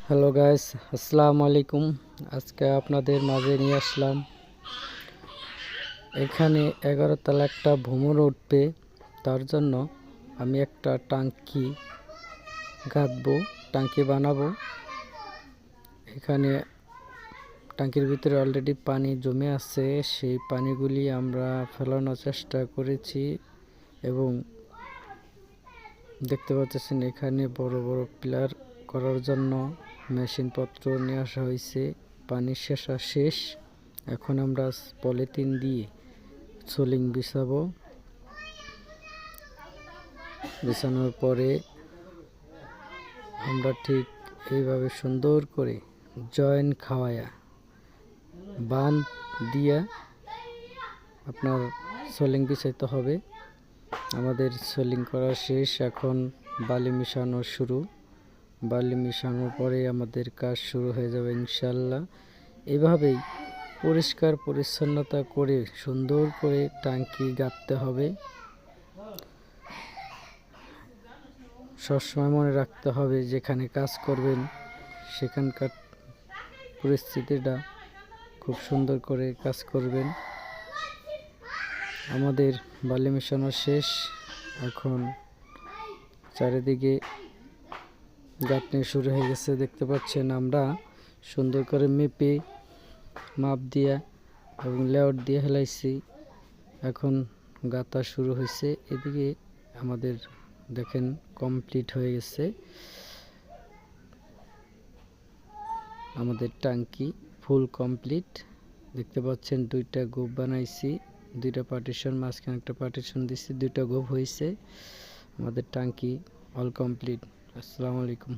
Hello guys, আসসালামু আলাইকুম। আজকে আপনাদের মাঝে নিয়ে আসলাম, এখানে 11 তলা একটা ভ্রমণ উঠবে। তার জন্য আমি একটা টাঙ্কি গাঁথবো, টাঙ্কি বানাবো। এখানে টাঙ্কির ভিতরে অলরেডি পানি জমে আছে, সেই পানিগুলি আমরা ফেলানোর চেষ্টা করেছি এবং দেখতে পাচ্ছেন এখানে বড় বড় পিলার করার জন্য মেশিনপত্র নিয়ে আসা হয়েছে। পানি শেষ, এখন আমরা পলিথিন দিয়ে সোলিং বিছাবো। বিছানোর পরে আমরা ঠিক এইভাবে সুন্দর করে জয়েন খাওয়ায়া বান দিয়া আপনার সোলিং বিছাইতে হবে। আমাদের সোলিং করা শেষ, এখন বালি মিশানো শুরু। বালি মিশানোর পরে আমাদের কাজ শুরু হয়ে যাবে ইনশাল্লাহ। এভাবেই পরিষ্কার পরিচ্ছন্নতা করে সুন্দর করে টাঙ্কি গাঁথতে হবে। সবসময় মনে রাখতে হবে যেখানে কাজ করবেন সেখানকার পরিস্থিতিটা খুব সুন্দর করে কাজ করবেন। আমাদের বালি মেশানো শেষ, এখন চারিদিকে গাঁথনি শুরু হয়ে গেছে। দেখতে পাচ্ছেন আমরা সুন্দর করে মেপে মাপ দিয়া এবং লেআউট দিয়ে হেলাইছি। এখন গাঁথা শুরু হয়েছে। এদিকে আমাদের দেখেন কমপ্লিট হয়ে গেছে। আমাদের টাঙ্কি ফুল কমপ্লিট। দেখতে পাচ্ছেন দুইটা গোপ বানাইছি, দুইটা পার্টিশন, মাঝখানে একটা পার্টিশন দিচ্ছি, দুইটা গোপ হয়েছে। আমাদের টাঙ্কি অল কমপ্লিট। আসসালামু আলাইকুম।